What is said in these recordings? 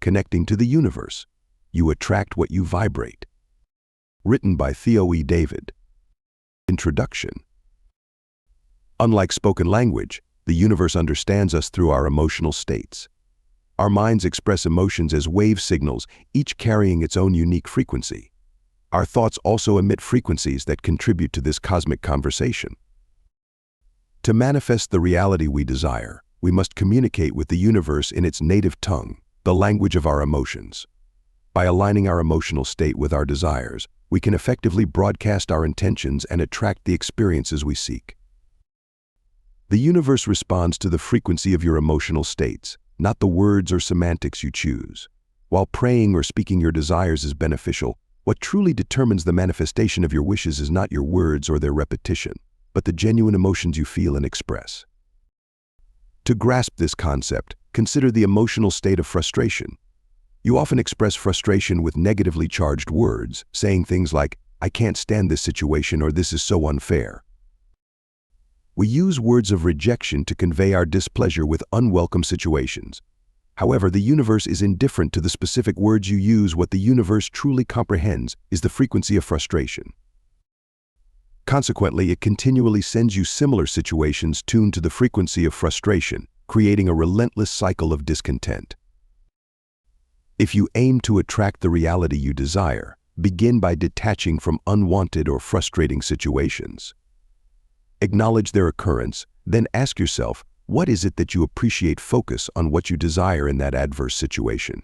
connecting to the universe. You attract what you vibrate. Written by Theo E. David. Introduction. Unlike spoken language, the universe understands us through our emotional states. Our minds express emotions as wave signals, each carrying its own unique frequency. Our thoughts also emit frequencies that contribute to this cosmic conversation. To manifest the reality we desire, we must communicate with the universe in its native tongue, the language of our emotions. By aligning our emotional state with our desires, we can effectively broadcast our intentions and attract the experiences we seek. The universe responds to the frequency of your emotional states, not the words or semantics you choose. While praying or speaking your desires is beneficial, what truly determines the manifestation of your wishes is not your words or their repetition, but the genuine emotions you feel and express. To grasp this concept, consider the emotional state of frustration. You often express frustration with negatively charged words, saying things like, "I can't stand this situation," or "This is so unfair." We use words of rejection to convey our displeasure with unwelcome situations. However, the universe is indifferent to the specific words you use. What the universe truly comprehends is the frequency of frustration. Consequently, it continually sends you similar situations tuned to the frequency of frustration, creating a relentless cycle of discontent. If you aim to attract the reality you desire, begin by detaching from unwanted or frustrating situations. Acknowledge their occurrence, then ask yourself, what is it that you appreciate? Focus on what you desire in that adverse situation.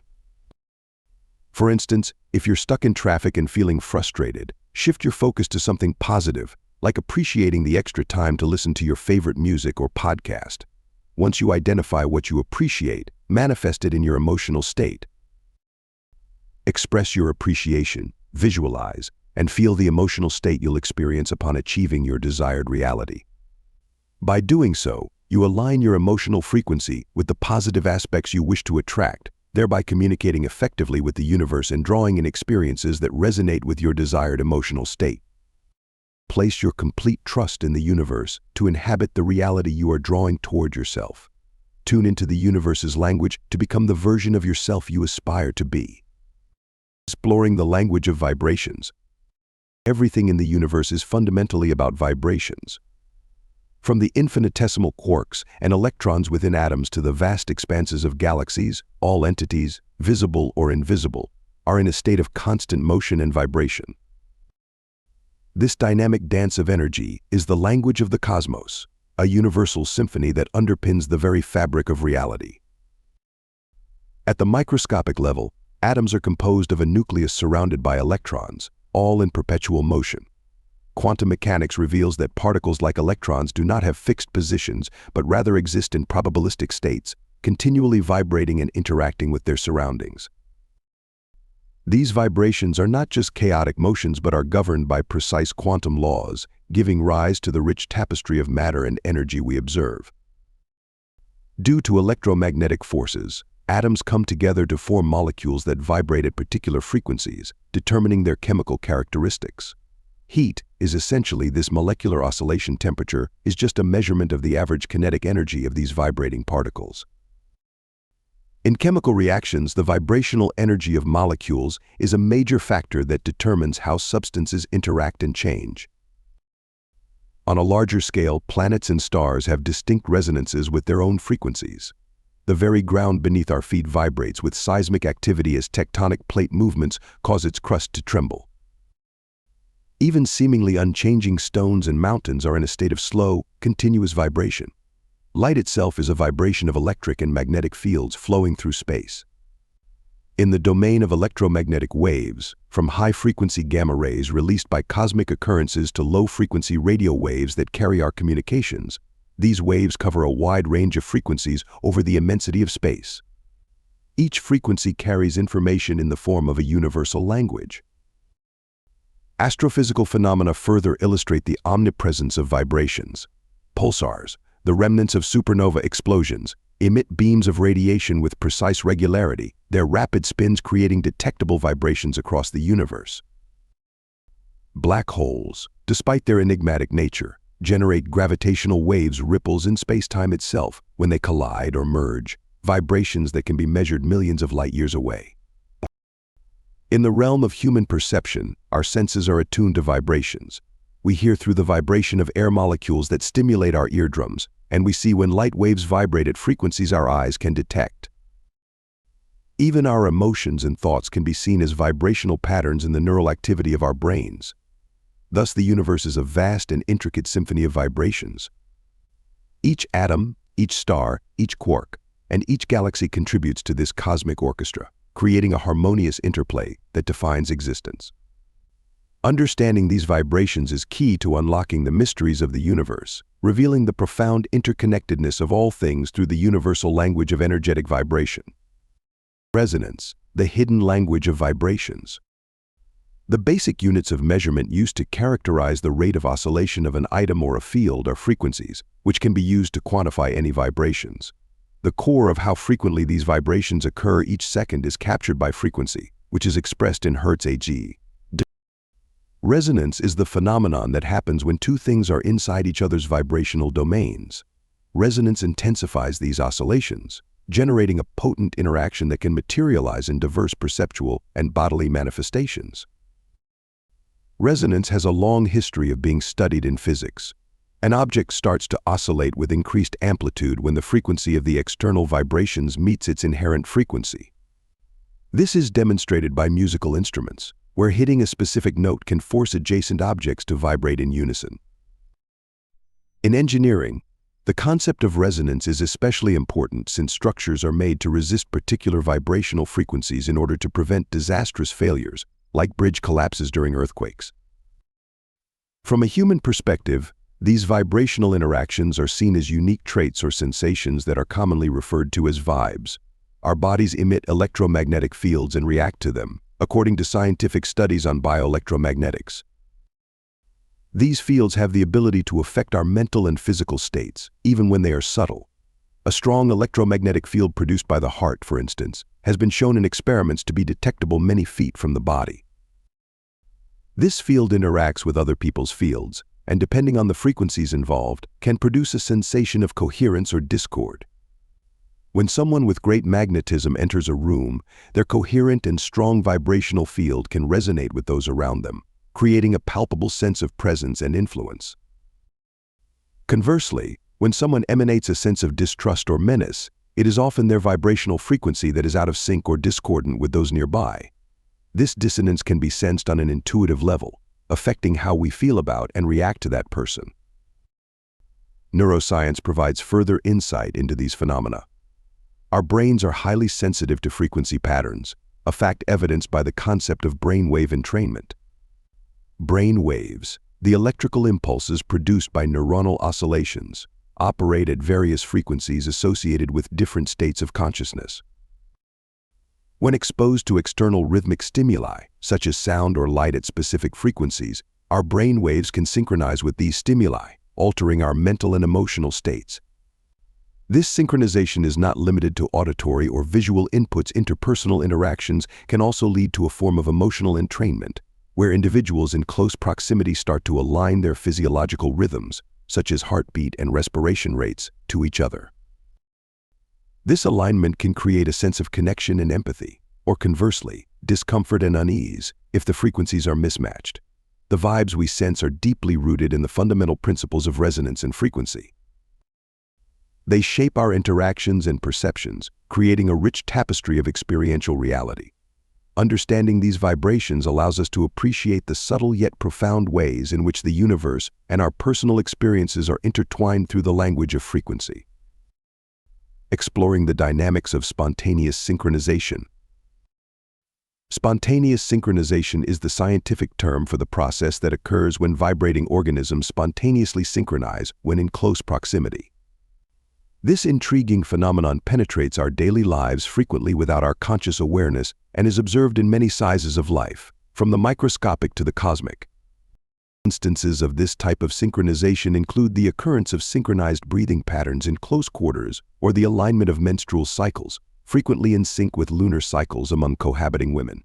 For instance, if you're stuck in traffic and feeling frustrated, shift your focus to something positive, like appreciating the extra time to listen to your favorite music or podcast. Once you identify what you appreciate, manifest it in your emotional state. Express your appreciation, visualize, and feel the emotional state you'll experience upon achieving your desired reality. By doing so, you align your emotional frequency with the positive aspects you wish to attract, thereby communicating effectively with the universe and drawing in experiences that resonate with your desired emotional state. Place your complete trust in the universe to inhabit the reality you are drawing toward yourself. Tune into the universe's language to become the version of yourself you aspire to be. Exploring the language of vibrations. Everything in the universe is fundamentally about vibrations. From the infinitesimal quarks and electrons within atoms to the vast expanses of galaxies, all entities, visible or invisible, are in a state of constant motion and vibration. This dynamic dance of energy is the language of the cosmos, a universal symphony that underpins the very fabric of reality. At the microscopic level, atoms are composed of a nucleus surrounded by electrons, all in perpetual motion. Quantum mechanics reveals that particles like electrons do not have fixed positions, but rather exist in probabilistic states, continually vibrating and interacting with their surroundings. These vibrations are not just chaotic motions but are governed by precise quantum laws, giving rise to the rich tapestry of matter and energy we observe. Due to electromagnetic forces, atoms come together to form molecules that vibrate at particular frequencies, determining their chemical characteristics. Heat is essentially this molecular oscillation. Temperature is just a measurement of the average kinetic energy of these vibrating particles. In chemical reactions, the vibrational energy of molecules is a major factor that determines how substances interact and change. On a larger scale, planets and stars have distinct resonances with their own frequencies. The very ground beneath our feet vibrates with seismic activity as tectonic plate movements cause its crust to tremble. Even seemingly unchanging stones and mountains are in a state of slow, continuous vibration. Light itself is a vibration of electric and magnetic fields flowing through space. In the domain of electromagnetic waves, from high-frequency gamma rays released by cosmic occurrences to low-frequency radio waves that carry our communications, these waves cover a wide range of frequencies over the immensity of space. Each frequency carries information in the form of a universal language. Astrophysical phenomena further illustrate the omnipresence of vibrations. Pulsars, the remnants of supernova explosions, emit beams of radiation with precise regularity, their rapid spins creating detectable vibrations across the universe. Black holes, despite their enigmatic nature, generate gravitational waves ripples in space-time itself. When they collide or merge, vibrations that can be measured millions of light years away. In the realm of human perception, our senses are attuned to vibrations. We hear through the vibration of air molecules that stimulate our eardrums, and we see when light waves vibrate at frequencies our eyes can detect. Even our emotions and thoughts can be seen as vibrational patterns in the neural activity of our brains. Thus, the universe is a vast and intricate symphony of vibrations. Each atom, each star, each quark, and each galaxy contributes to this cosmic orchestra, creating a harmonious interplay that defines existence. Understanding these vibrations is key to unlocking the mysteries of the universe, revealing the profound interconnectedness of all things through the universal language of energetic vibration. Resonance, the hidden language of vibrations. The basic units of measurement used to characterize the rate of oscillation of an item or a field are frequencies, which can be used to quantify any vibrations. The core of how frequently these vibrations occur each second is captured by frequency, which is expressed in Hz. Resonance is the phenomenon that happens when two things are inside each other's vibrational domains. Resonance intensifies these oscillations, generating a potent interaction that can materialize in diverse perceptual and bodily manifestations. Resonance has a long history of being studied in physics. An object starts to oscillate with increased amplitude when the frequency of the external vibrations meets its inherent frequency. This is demonstrated by musical instruments, where hitting a specific note can force adjacent objects to vibrate in unison. In engineering, the concept of resonance is especially important since structures are made to resist particular vibrational frequencies in order to prevent disastrous failures, like bridge collapses during earthquakes. From a human perspective, these vibrational interactions are seen as unique traits or sensations that are commonly referred to as vibes. Our bodies emit electromagnetic fields and react to them, according to scientific studies on bioelectromagnetics. These fields have the ability to affect our mental and physical states, even when they are subtle. A strong electromagnetic field produced by the heart, for instance, has been shown in experiments to be detectable many feet from the body. This field interacts with other people's fields, and depending on the frequencies involved, can produce a sensation of coherence or discord. When someone with great magnetism enters a room, their coherent and strong vibrational field can resonate with those around them, creating a palpable sense of presence and influence. Conversely, when someone emanates a sense of distrust or menace, it is often their vibrational frequency that is out of sync or discordant with those nearby. This dissonance can be sensed on an intuitive level, affecting how we feel about and react to that person. Neuroscience provides further insight into these phenomena. Our brains are highly sensitive to frequency patterns, a fact evidenced by the concept of brainwave entrainment. Brain waves, the electrical impulses produced by neuronal oscillations, operate at various frequencies associated with different states of consciousness. When exposed to external rhythmic stimuli, such as sound or light at specific frequencies, our brain waves can synchronize with these stimuli, altering our mental and emotional states. This synchronization is not limited to auditory or visual inputs. Interpersonal interactions can also lead to a form of emotional entrainment, where individuals in close proximity start to align their physiological rhythms, such as heartbeat and respiration rates, to each other. This alignment can create a sense of connection and empathy, or conversely, discomfort and unease if the frequencies are mismatched. The vibes we sense are deeply rooted in the fundamental principles of resonance and frequency. They shape our interactions and perceptions, creating a rich tapestry of experiential reality. Understanding these vibrations allows us to appreciate the subtle yet profound ways in which the universe and our personal experiences are intertwined through the language of frequency. Exploring the dynamics of spontaneous synchronization. Spontaneous synchronization is the scientific term for the process that occurs when vibrating organisms spontaneously synchronize when in close proximity. This intriguing phenomenon penetrates our daily lives frequently without our conscious awareness and is observed in many sizes of life, from the microscopic to the cosmic. Instances of this type of synchronization include the occurrence of synchronized breathing patterns in close quarters or the alignment of menstrual cycles, frequently in sync with lunar cycles among cohabiting women.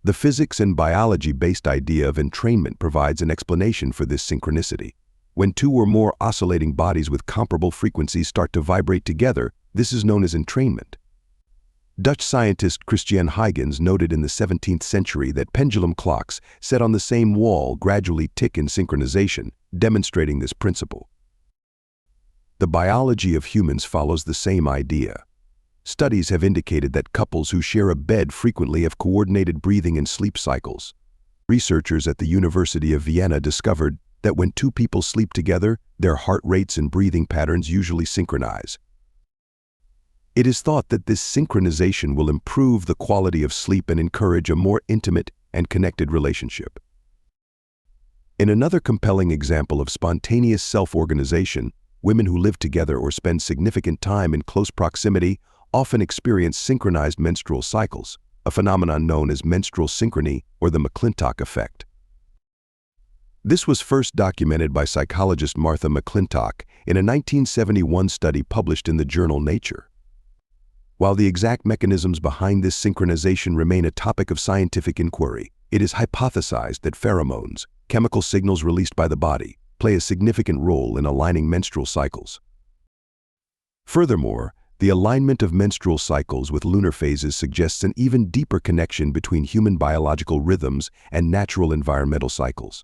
The physics and biology-based idea of entrainment provides an explanation for this synchronicity. When two or more oscillating bodies with comparable frequencies start to vibrate together, This is known as entrainment. Dutch scientist Christian Huygens noted in the 17th century that pendulum clocks set on the same wall gradually tick in synchronization, demonstrating this principle. The biology of humans follows the same idea. Studies have indicated that couples who share a bed frequently have coordinated breathing and sleep cycles. Researchers at the University of Vienna discovered that when two people sleep together, their heart rates and breathing patterns usually synchronize. It is thought that this synchronization will improve the quality of sleep and encourage a more intimate and connected relationship. In another compelling example of spontaneous self-organization, women who live together or spend significant time in close proximity often experience synchronized menstrual cycles, a phenomenon known as menstrual synchrony or the McClintock effect. This was first documented by psychologist Martha McClintock in a 1971 study published in the journal Nature. While the exact mechanisms behind this synchronization remain a topic of scientific inquiry, it is hypothesized that pheromones, chemical signals released by the body, play a significant role in aligning menstrual cycles. Furthermore, the alignment of menstrual cycles with lunar phases suggests an even deeper connection between human biological rhythms and natural environmental cycles.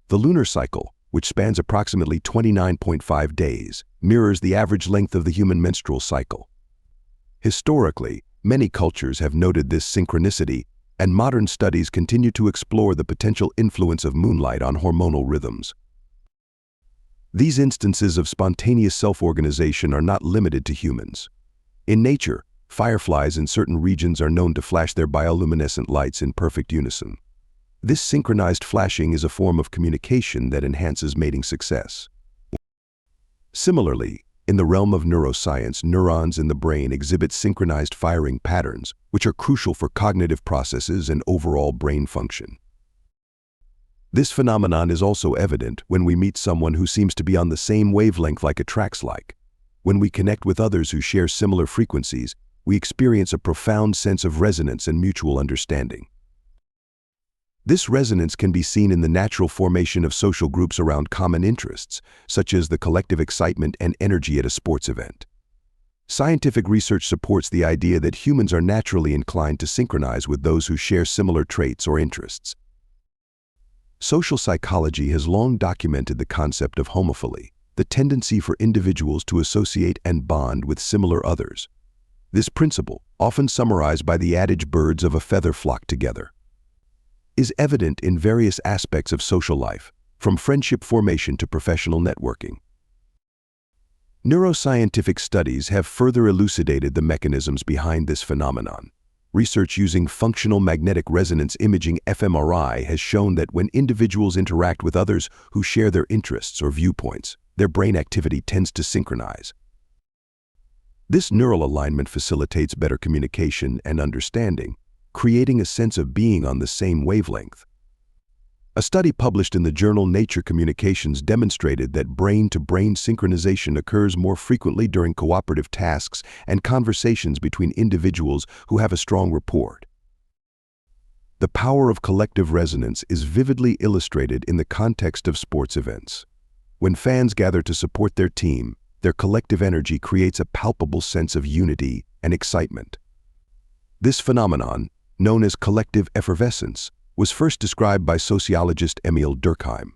The lunar cycle, which spans approximately 29.5 days, mirrors the average length of the human menstrual cycle. Historically, many cultures have noted this synchronicity, and modern studies continue to explore the potential influence of moonlight on hormonal rhythms. These instances of spontaneous self-organization are not limited to humans. In nature, fireflies in certain regions are known to flash their bioluminescent lights in perfect unison. This synchronized flashing is a form of communication that enhances mating success. Similarly, in the realm of neuroscience, neurons in the brain exhibit synchronized firing patterns, which are crucial for cognitive processes and overall brain function. This phenomenon is also evident when we meet someone who seems to be on the same wavelength like attracts like. When we connect with others who share similar frequencies, we experience a profound sense of resonance and mutual understanding. This resonance can be seen in the natural formation of social groups around common interests, such as the collective excitement and energy at a sports event. Scientific research supports the idea that humans are naturally inclined to synchronize with those who share similar traits or interests. Social psychology has long documented the concept of homophily, the tendency for individuals to associate and bond with similar others. This principle, often summarized by the adage "birds of a feather flock together," is evident in various aspects of social life, from friendship formation to professional networking. Neuroscientific studies have further elucidated the mechanisms behind this phenomenon. Research using functional magnetic resonance imaging (fMRI) has shown that when individuals interact with others who share their interests or viewpoints, their brain activity tends to synchronize. This neural alignment facilitates better communication and understanding, creating a sense of being on the same wavelength. A study published in the journal Nature Communications demonstrated that brain-to-brain synchronization occurs more frequently during cooperative tasks and conversations between individuals who have a strong rapport. The power of collective resonance is vividly illustrated in the context of sports events. When fans gather to support their team, their collective energy creates a palpable sense of unity and excitement. This phenomenon, known as collective effervescence, was first described by sociologist Emil Durkheim.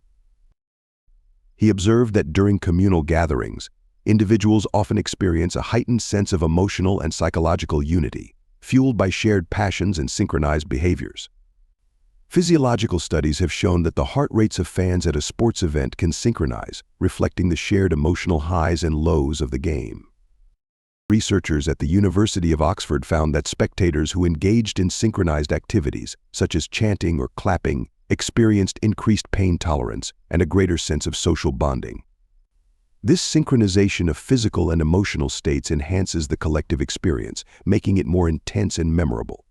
He observed that during communal gatherings, individuals often experience a heightened sense of emotional and psychological unity, fueled by shared passions and synchronized behaviors. Physiological studies have shown that the heart rates of fans at a sports event can synchronize, reflecting the shared emotional highs and lows of the game. Researchers at the University of Oxford found that spectators who engaged in synchronized activities, such as chanting or clapping, experienced increased pain tolerance and a greater sense of social bonding. This synchronization of physical and emotional states enhances the collective experience, making it more intense and memorable.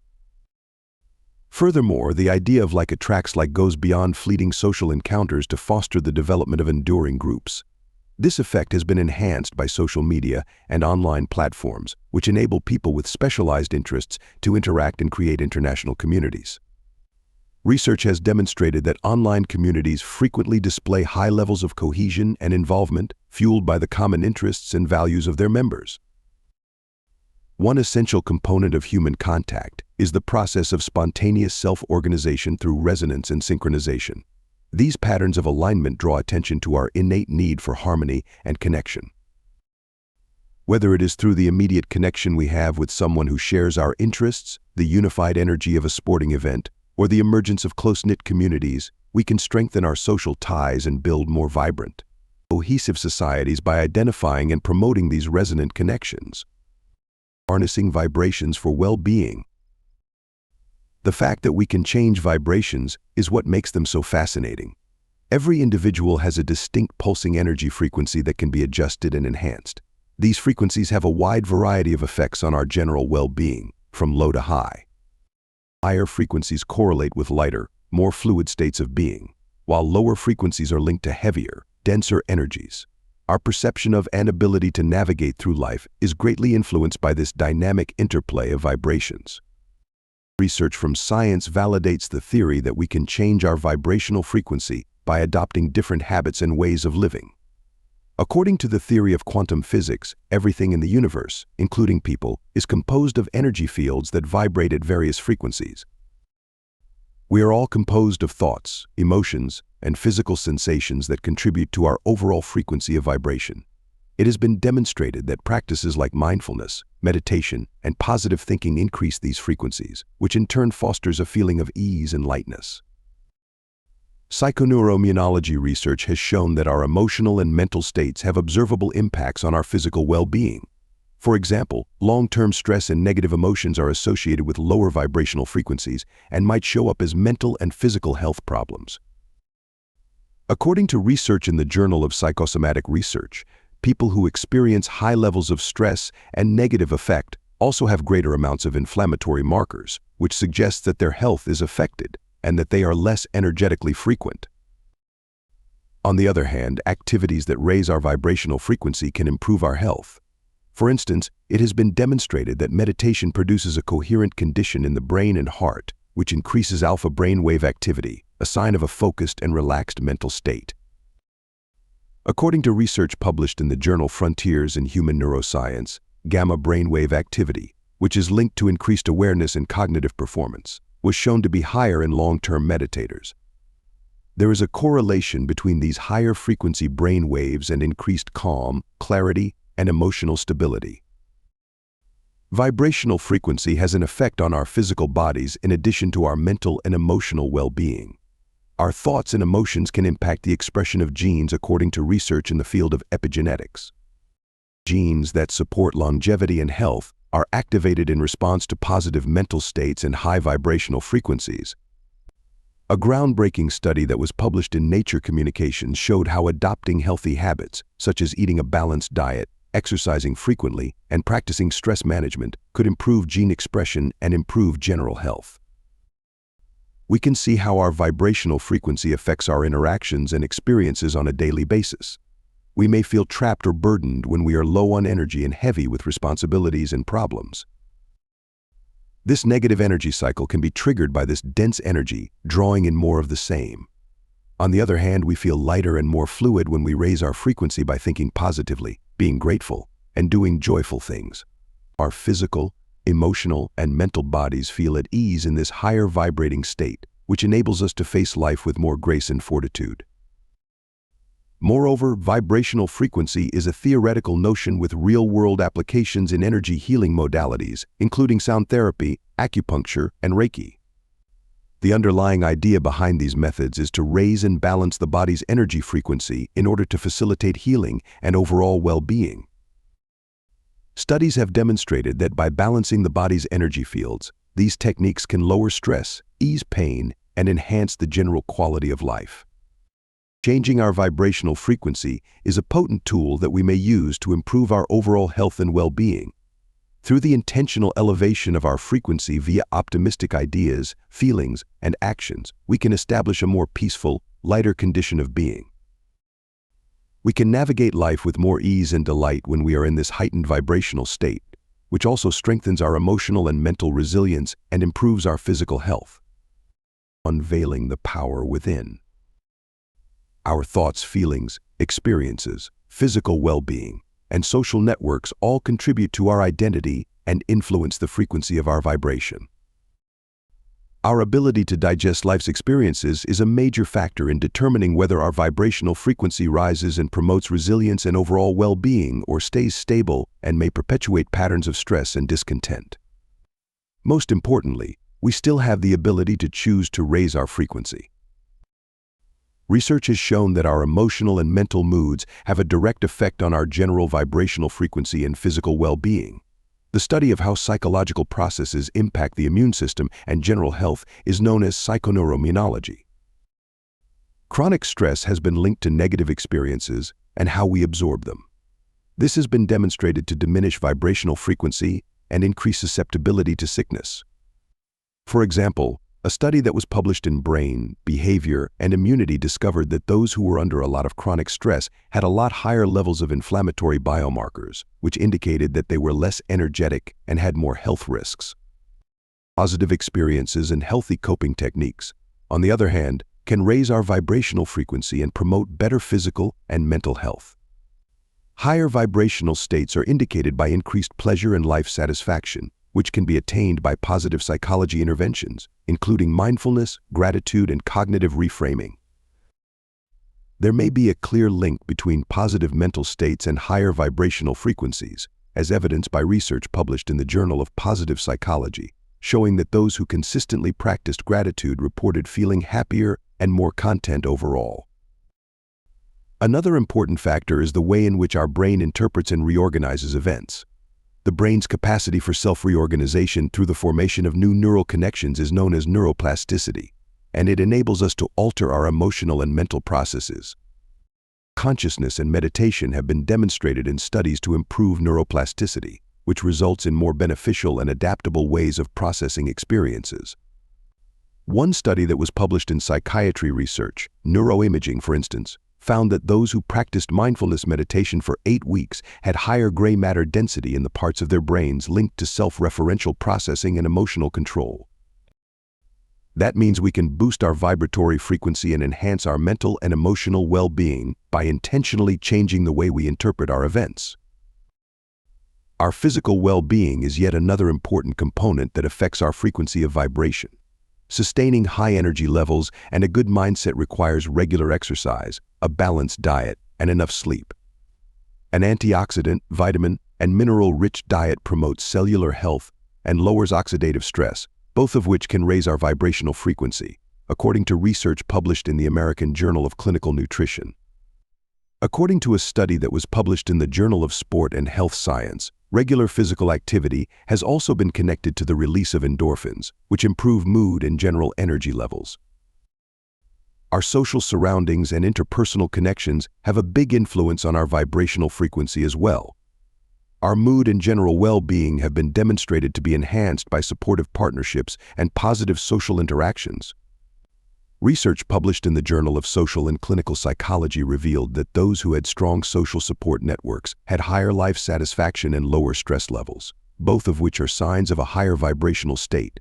Furthermore, the idea of like attracts like goes beyond fleeting social encounters to foster the development of enduring groups. This effect has been enhanced by social media and online platforms, which enable people with specialized interests to interact and create international communities. Research has demonstrated that online communities frequently display high levels of cohesion and involvement, fueled by the common interests and values of their members. One essential component of human contact is the process of spontaneous self-organization through resonance and synchronization. These patterns of alignment draw attention to our innate need for harmony and connection. Whether it is through the immediate connection we have with someone who shares our interests, the unified energy of a sporting event, or the emergence of close-knit communities, we can strengthen our social ties and build more vibrant, cohesive societies by identifying and promoting these resonant connections. Harnessing vibrations for well-being. The fact that we can change vibrations is what makes them so fascinating. Every individual has a distinct pulsing energy frequency that can be adjusted and enhanced. These frequencies have a wide variety of effects on our general well-being, from low to high. Higher frequencies correlate with lighter, more fluid states of being, while lower frequencies are linked to heavier, denser energies. Our perception of and ability to navigate through life is greatly influenced by this dynamic interplay of vibrations. Research from science validates the theory that we can change our vibrational frequency by adopting different habits and ways of living. According to the theory of quantum physics, everything in the universe, including people, is composed of energy fields that vibrate at various frequencies. We are all composed of thoughts, emotions, and physical sensations that contribute to our overall frequency of vibration. It has been demonstrated that practices like mindfulness, meditation, and positive thinking increase these frequencies, which in turn fosters a feeling of ease and lightness. Psychoneuroimmunology research has shown that our emotional and mental states have observable impacts on our physical well-being. For example, long-term stress and negative emotions are associated with lower vibrational frequencies and might show up as mental and physical health problems. According to research in the Journal of Psychosomatic Research, people who experience high levels of stress and negative affect also have greater amounts of inflammatory markers, which suggests that their health is affected and that they are less energetically frequent. On the other hand, activities that raise our vibrational frequency can improve our health. For instance, it has been demonstrated that meditation produces a coherent condition in the brain and heart, which increases alpha brainwave activity, a sign of a focused and relaxed mental state. According to research published in the journal Frontiers in Human Neuroscience, gamma brainwave activity, which is linked to increased awareness and cognitive performance, was shown to be higher in long-term meditators. There is a correlation between these higher frequency brain waves and increased calm, clarity, and emotional stability. Vibrational frequency has an effect on our physical bodies in addition to our mental and emotional well-being. Our thoughts and emotions can impact the expression of genes according to research in the field of epigenetics. Genes that support longevity and health are activated in response to positive mental states and high vibrational frequencies. A groundbreaking study that was published in Nature Communications showed how adopting healthy habits, such as eating a balanced diet, exercising frequently, and practicing stress management, could improve gene expression and improve general health. We can see how our vibrational frequency affects our interactions and experiences on a daily basis. We may feel trapped or burdened when we are low on energy and heavy with responsibilities and problems. This negative energy cycle can be triggered by this dense energy, drawing in more of the same. On the other hand, we feel lighter and more fluid when we raise our frequency by thinking positively, being grateful, and doing joyful things. Our physical, emotional, and mental bodies feel at ease in this higher vibrating state, which enables us to face life with more grace and fortitude. Moreover, vibrational frequency is a theoretical notion with real-world applications in energy healing modalities, including sound therapy, acupuncture, and Reiki. The underlying idea behind these methods is to raise and balance the body's energy frequency in order to facilitate healing and overall well-being. Studies have demonstrated that by balancing the body's energy fields, these techniques can lower stress, ease pain, and enhance the general quality of life. Changing our vibrational frequency is a potent tool that we may use to improve our overall health and well-being. Through the intentional elevation of our frequency via optimistic ideas, feelings, and actions, we can establish a more peaceful, lighter condition of being. We can navigate life with more ease and delight when we are in this heightened vibrational state, which also strengthens our emotional and mental resilience and improves our physical health. Unveiling the power within. Our thoughts, feelings, experiences, physical well-being, and social networks all contribute to our identity and influence the frequency of our vibration. Our ability to digest life's experiences is a major factor in determining whether our vibrational frequency rises and promotes resilience and overall well-being, or stays stable and may perpetuate patterns of stress and discontent. Most importantly, we still have the ability to choose to raise our frequency. Research has shown that our emotional and mental moods have a direct effect on our general vibrational frequency and physical well-being. The study of how psychological processes impact the immune system and general health is known as psychoneuroimmunology. Chronic stress has been linked to negative experiences and how we absorb them. This has been demonstrated to diminish vibrational frequency and increase susceptibility to sickness. For example, a study that was published in Brain, Behavior, and Immunity discovered that those who were under a lot of chronic stress had a lot higher levels of inflammatory biomarkers, which indicated that they were less energetic and had more health risks. Positive experiences and healthy coping techniques, on the other hand, can raise our vibrational frequency and promote better physical and mental health. Higher vibrational states are indicated by increased pleasure and life satisfaction, which can be attained by positive psychology interventions, including mindfulness, gratitude, and cognitive reframing. There may be a clear link between positive mental states and higher vibrational frequencies, as evidenced by research published in the Journal of Positive Psychology, showing that those who consistently practiced gratitude reported feeling happier and more content overall. Another important factor is the way in which our brain interprets and reorganizes events. The brain's capacity for self-reorganization through the formation of new neural connections is known as neuroplasticity, and it enables us to alter our emotional and mental processes. Consciousness and meditation have been demonstrated in studies to improve neuroplasticity, which results in more beneficial and adaptable ways of processing experiences. One study that was published in Psychiatry Research, Neuroimaging for instance, found that those who practiced mindfulness meditation for 8 weeks had higher gray matter density in the parts of their brains linked to self-referential processing and emotional control. That means we can boost our vibratory frequency and enhance our mental and emotional well-being by intentionally changing the way we interpret our events. Our physical well-being is yet another important component that affects our frequency of vibration. Sustaining high energy levels and a good mindset requires regular exercise, a balanced diet, and enough sleep. An antioxidant, vitamin, and mineral-rich diet promotes cellular health and lowers oxidative stress, both of which can raise our vibrational frequency, according to research published in the American Journal of Clinical Nutrition. According to a study that was published in the Journal of Sport and Health Science, regular physical activity has also been connected to the release of endorphins, which improve mood and general energy levels. Our social surroundings and interpersonal connections have a big influence on our vibrational frequency as well. Our mood and general well-being have been demonstrated to be enhanced by supportive partnerships and positive social interactions. Research published in the Journal of Social and Clinical Psychology revealed that those who had strong social support networks had higher life satisfaction and lower stress levels, both of which are signs of a higher vibrational state.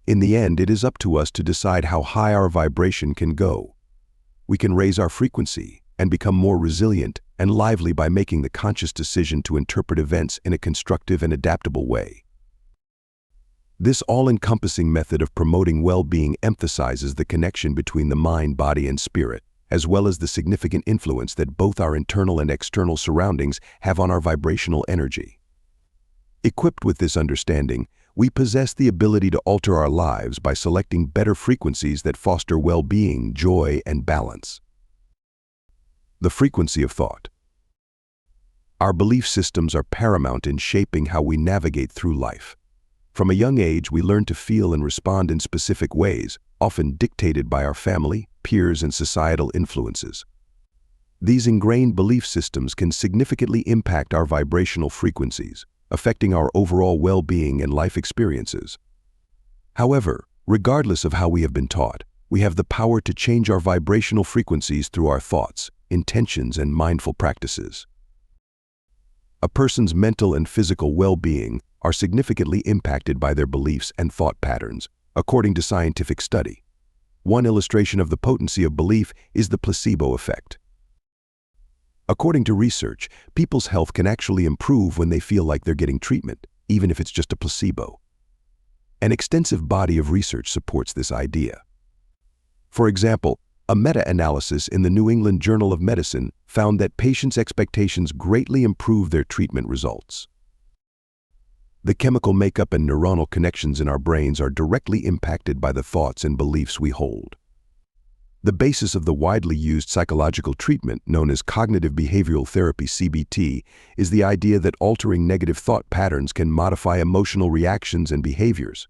In the end, it is up to us to decide how high our vibration can go. We can raise our frequency and become more resilient and lively by making the conscious decision to interpret events in a constructive and adaptable way. This all-encompassing method of promoting well-being emphasizes the connection between the mind, body, and spirit, as well as the significant influence that both our internal and external surroundings have on our vibrational energy. Equipped with this understanding, we possess the ability to alter our lives by selecting better frequencies that foster well-being, joy, and balance. The frequency of thought. Our belief systems are paramount in shaping how we navigate through life. From a young age, we learn to feel and respond in specific ways, often dictated by our family, peers, and societal influences. These ingrained belief systems can significantly impact our vibrational frequencies, affecting our overall well-being and life experiences. However, regardless of how we have been taught, we have the power to change our vibrational frequencies through our thoughts, intentions, and mindful practices. A person's mental and physical well-being are significantly impacted by their beliefs and thought patterns, according to scientific study. One illustration of the potency of belief is the placebo effect. According to research, people's health can actually improve when they feel like they're getting treatment, even if it's just a placebo. An extensive body of research supports this idea. For example, a meta-analysis in the New England Journal of Medicine found that patients' expectations greatly improve their treatment results. The chemical makeup and neuronal connections in our brains are directly impacted by the thoughts and beliefs we hold. The basis of the widely used psychological treatment known as cognitive behavioral therapy (CBT) is the idea that altering negative thought patterns can modify emotional reactions and behaviors.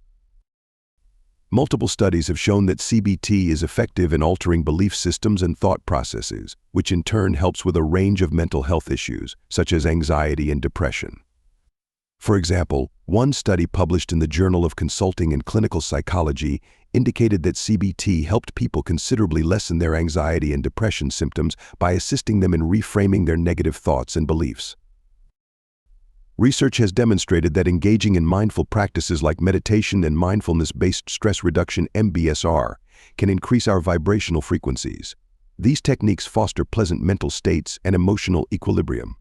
Multiple studies have shown that CBT is effective in altering belief systems and thought processes, which in turn helps with a range of mental health issues, such as anxiety and depression. For example, one study published in the Journal of Consulting and Clinical Psychology indicated that CBT helped people considerably lessen their anxiety and depression symptoms by assisting them in reframing their negative thoughts and beliefs. Research has demonstrated that engaging in mindful practices like meditation and mindfulness-based stress reduction (MBSR) can increase our vibrational frequencies. These techniques foster pleasant mental states and emotional equilibrium.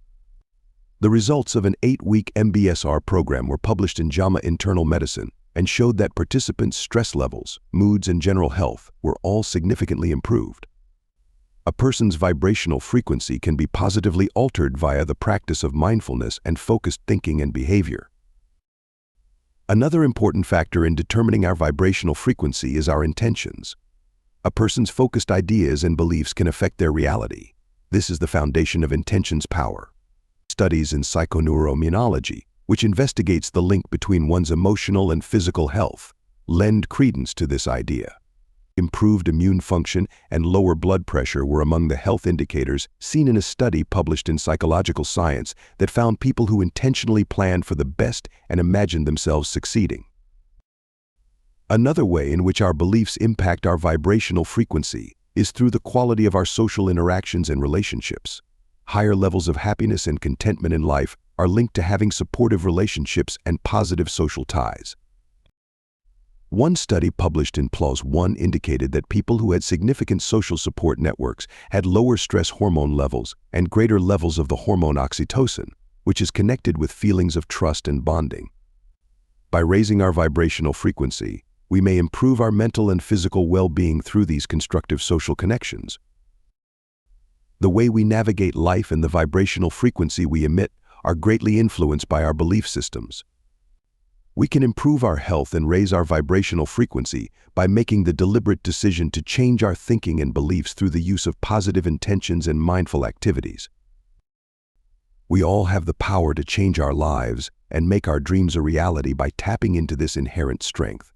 The results of an 8-week MBSR program were published in JAMA Internal Medicine and showed that participants' stress levels, moods, and general health were all significantly improved. A person's vibrational frequency can be positively altered via the practice of mindfulness and focused thinking and behavior. Another important factor in determining our vibrational frequency is our intentions. A person's focused ideas and beliefs can affect their reality. This is the foundation of intention's power. Studies in psychoneuroimmunology, which investigates the link between one's emotional and physical health, lend credence to this idea. Improved immune function and lower blood pressure were among the health indicators seen in a study published in Psychological Science that found people who intentionally planned for the best and imagined themselves succeeding. Another way in which our beliefs impact our vibrational frequency is through the quality of our social interactions and relationships. Higher levels of happiness and contentment in life are linked to having supportive relationships and positive social ties. One study published in PLOS One indicated that people who had significant social support networks had lower stress hormone levels and greater levels of the hormone oxytocin, which is connected with feelings of trust and bonding. By raising our vibrational frequency, we may improve our mental and physical well-being through these constructive social connections. The way we navigate life and the vibrational frequency we emit are greatly influenced by our belief systems. We can improve our health and raise our vibrational frequency by making the deliberate decision to change our thinking and beliefs through the use of positive intentions and mindful activities. We all have the power to change our lives and make our dreams a reality by tapping into this inherent strength.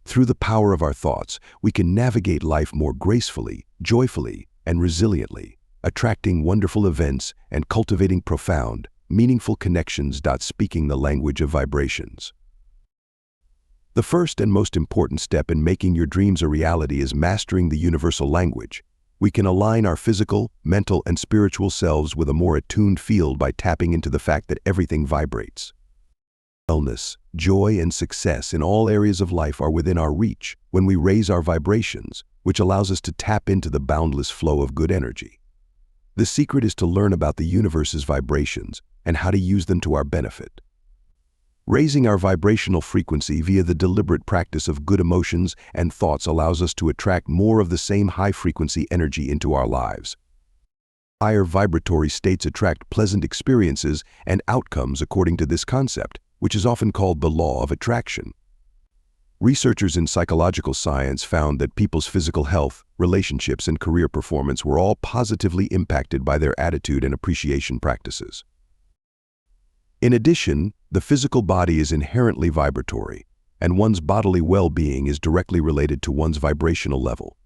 Through the power of our thoughts, we can navigate life more gracefully, joyfully, and resiliently, attracting wonderful events and cultivating profound, meaningful connections. Speaking the language of vibrations. The first and most important step in making your dreams a reality is mastering the universal language. We can align our physical, mental, and spiritual selves with a more attuned field by tapping into the fact that everything vibrates. Wellness, joy, and success in all areas of life are within our reach when we raise our vibrations, which allows us to tap into the boundless flow of good energy. The secret is to learn about the universe's vibrations and how to use them to our benefit. Raising our vibrational frequency via the deliberate practice of good emotions and thoughts allows us to attract more of the same high-frequency energy into our lives. Higher vibratory states attract pleasant experiences and outcomes according to this concept, which is often called the law of attraction. Researchers in psychological science found that people's physical health, relationships, and career performance were all positively impacted by their attitude and appreciation practices. In addition, the physical body is inherently vibratory, and one's bodily well-being is directly related to one's vibrational level.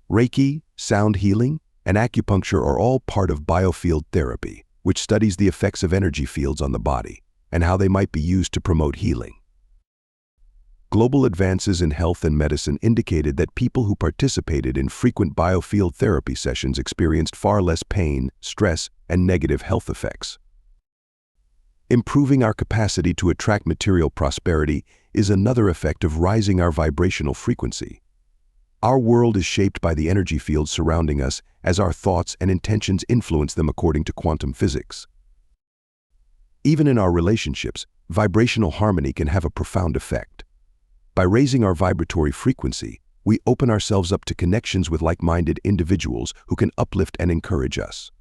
Reiki, sound healing, and acupuncture are all part of biofield therapy, which studies the effects of energy fields on the body and how they might be used to promote healing. Global advances in health and medicine indicated that people who participated in frequent biofield therapy sessions experienced far less pain, stress, and negative health effects. Improving our capacity to attract material prosperity is another effect of rising our vibrational frequency. Our world is shaped by the energy fields surrounding us as our thoughts and intentions influence them according to quantum physics. Even in our relationships, vibrational harmony can have a profound effect. By raising our vibratory frequency, we open ourselves up to connections with like-minded individuals who can uplift and encourage us.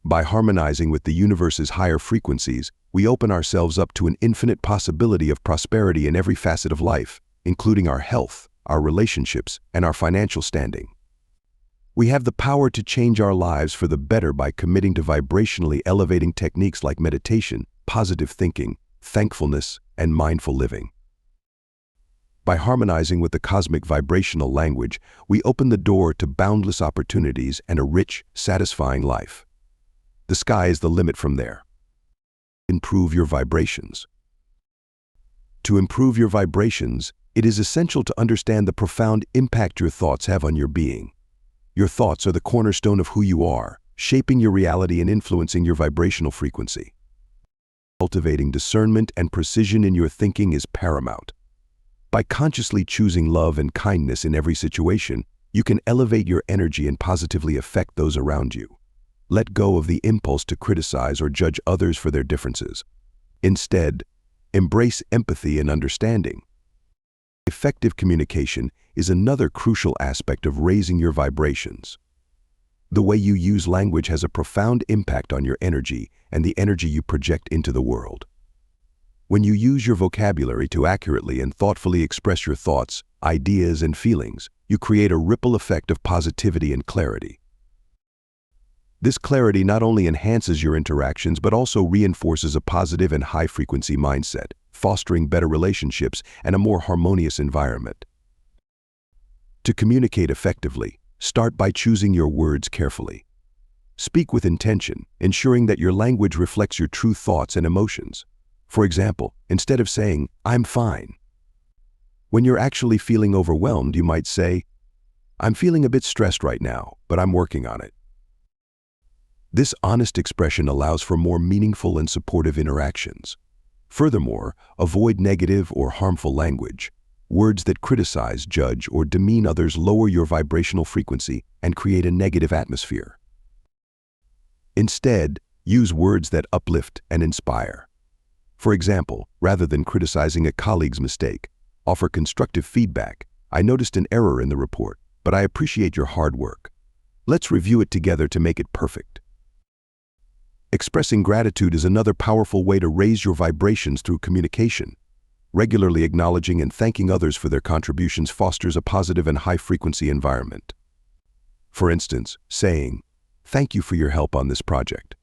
By harmonizing with the universe's higher frequencies, we open ourselves up to an infinite possibility of prosperity in every facet of life, including our health, our relationships, and our financial standing. We have the power to change our lives for the better by committing to vibrationally elevating techniques like meditation, positive thinking, thankfulness, and mindful living. By harmonizing with the cosmic vibrational language, we open the door to boundless opportunities and a rich, satisfying life. The sky is the limit from there. Improve your vibrations. To improve your vibrations, it is essential to understand the profound impact your thoughts have on your being. Your thoughts are the cornerstone of who you are, shaping your reality and influencing your vibrational frequency. Cultivating discernment and precision in your thinking is paramount. By consciously choosing love and kindness in every situation, you can elevate your energy and positively affect those around you. Let go of the impulse to criticize or judge others for their differences. Instead, embrace empathy and understanding. Effective communication is another crucial aspect of raising your vibrations. The way you use language has a profound impact on your energy and the energy you project into the world. When you use your vocabulary to accurately and thoughtfully express your thoughts, ideas, and feelings, you create a ripple effect of positivity and clarity. This clarity not only enhances your interactions but also reinforces a positive and high-frequency mindset, fostering better relationships and a more harmonious environment. To communicate effectively, start by choosing your words carefully. Speak with intention, ensuring that your language reflects your true thoughts and emotions. For example, instead of saying, "I'm fine," when you're actually feeling overwhelmed, you might say, "I'm feeling a bit stressed right now, but I'm working on it." This honest expression allows for more meaningful and supportive interactions. Furthermore, avoid negative or harmful language. Words that criticize, judge, or demean others lower your vibrational frequency and create a negative atmosphere. Instead, use words that uplift and inspire. For example, rather than criticizing a colleague's mistake, offer constructive feedback. "I noticed an error in the report, but I appreciate your hard work. Let's review it together to make it perfect." Expressing gratitude is another powerful way to raise your vibrations through communication. Regularly acknowledging and thanking others for their contributions fosters a positive and high-frequency environment. For instance, saying, "Thank you for your help on this project.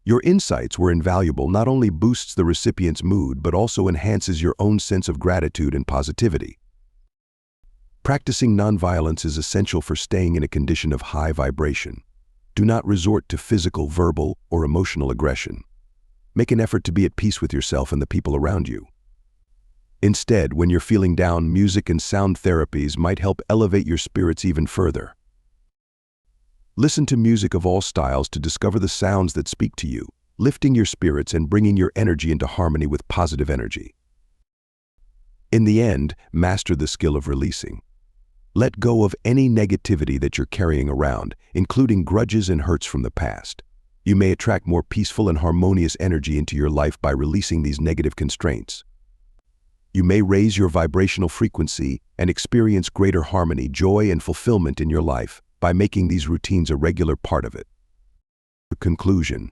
Your insights were invaluable," not only boosts the recipient's mood but also enhances your own sense of gratitude and positivity. Practicing nonviolence is essential for staying in a condition of high vibration. Do not resort to physical, verbal, or emotional aggression. Make an effort to be at peace with yourself and the people around you. Instead, when you're feeling down, music and sound therapies might help elevate your spirits even further. Listen to music of all styles to discover the sounds that speak to you, lifting your spirits and bringing your energy into harmony with positive energy. In the end, master the skill of releasing. Let go of any negativity that you're carrying around, including grudges and hurts from the past. You may attract more peaceful and harmonious energy into your life by releasing these negative constraints. You may raise your vibrational frequency and experience greater harmony, joy, and fulfillment in your life by making these routines a regular part of it. Conclusion.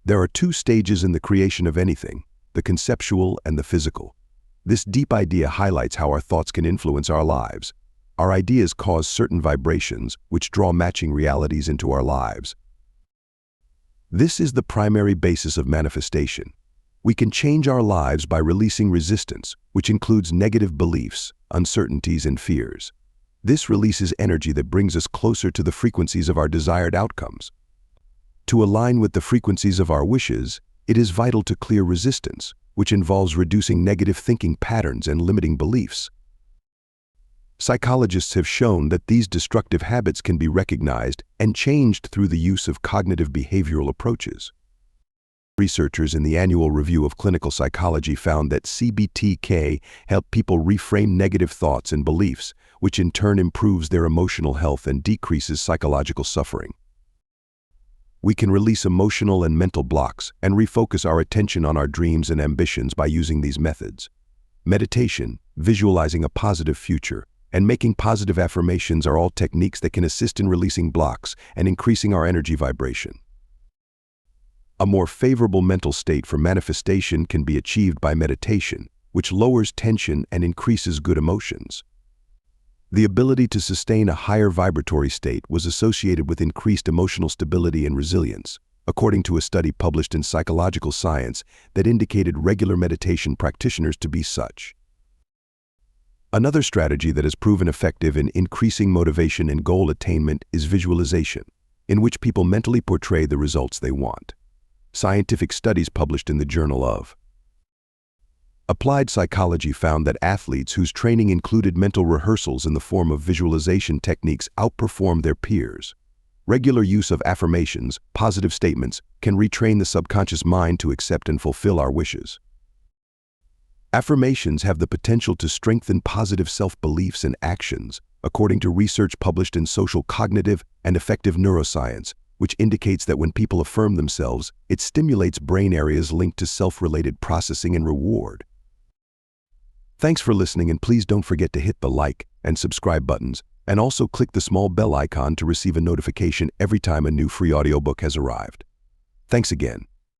There are two stages in the creation of anything, the conceptual and the physical. This deep idea highlights how our thoughts can influence our lives. Our ideas cause certain vibrations, which draw matching realities into our lives. This is the primary basis of manifestation. We can change our lives by releasing resistance, which includes negative beliefs, uncertainties, and fears. This releases energy that brings us closer to the frequencies of our desired outcomes. To align with the frequencies of our wishes, it is vital to clear resistance, which involves reducing negative thinking patterns and limiting beliefs. Psychologists have shown that these destructive habits can be recognized and changed through the use of cognitive behavioral approaches. Researchers in the annual review of clinical psychology found that CBTK helped people reframe negative thoughts and beliefs, which in turn improves their emotional health and decreases psychological suffering. We can release emotional and mental blocks and refocus our attention on our dreams and ambitions by using these methods. Meditation, visualizing a positive future, and making positive affirmations are all techniques that can assist in releasing blocks and increasing our energy vibration. A more favorable mental state for manifestation can be achieved by meditation, which lowers tension and increases good emotions. The ability to sustain a higher vibratory state was associated with increased emotional stability and resilience, according to a study published in Psychological Science that indicated regular meditation practitioners to be such. Another strategy that has proven effective in increasing motivation and goal attainment is visualization, in which people mentally portray the results they want. Scientific studies published in the Journal of Applied Psychology found that athletes whose training included mental rehearsals in the form of visualization techniques outperformed their peers. Regular use of affirmations, positive statements, can retrain the subconscious mind to accept and fulfill our wishes. Affirmations have the potential to strengthen positive self-beliefs and actions, according to research published in Social Cognitive and Affective Neuroscience, which indicates that when people affirm themselves, it stimulates brain areas linked to self-related processing and reward. Thanks for listening, and please don't forget to hit the like and subscribe buttons, and also click the small bell icon to receive a notification every time a new free audiobook has arrived. Thanks again.